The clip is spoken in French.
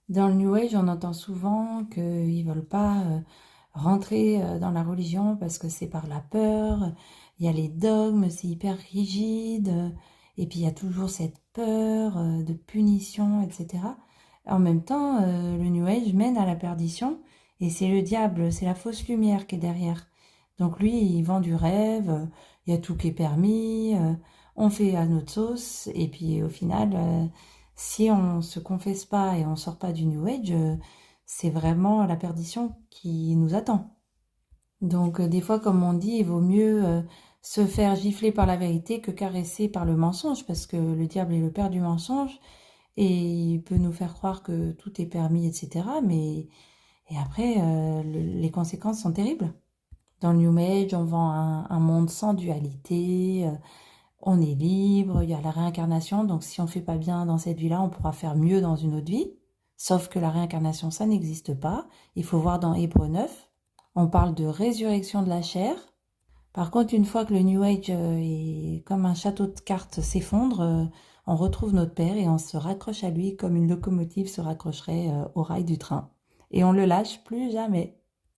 Dans le New Age, on entend souvent qu'ils ne veulent pas rentrer dans la religion parce que c'est par la peur. Il y a les dogmes, c'est hyper rigide. Et puis il y a toujours cette peur de punition, etc. En même temps, le New Age mène à la perdition et c'est le diable, c'est la fausse lumière qui est derrière. Donc lui, il vend du rêve, il y a tout qui est permis, on fait à notre sauce et puis au final si on se confesse pas et on sort pas du New Age, c'est vraiment la perdition qui nous attend. Donc des fois, comme on dit, il vaut mieux se faire gifler par la vérité que caresser par le mensonge, parce que le diable est le père du mensonge et il peut nous faire croire que tout est permis, etc. Mais et après, les conséquences sont terribles. Dans le New Age, on vend un monde sans dualité. On est libre, il y a la réincarnation, donc si on fait pas bien dans cette vie-là, on pourra faire mieux dans une autre vie. Sauf que la réincarnation, ça n'existe pas. Il faut voir dans Hébreux 9, on parle de résurrection de la chair. Par contre, une fois que le New Age est comme un château de cartes s'effondre, on retrouve notre père et on se raccroche à lui comme une locomotive se raccrocherait au rail du train. Et on le lâche plus jamais.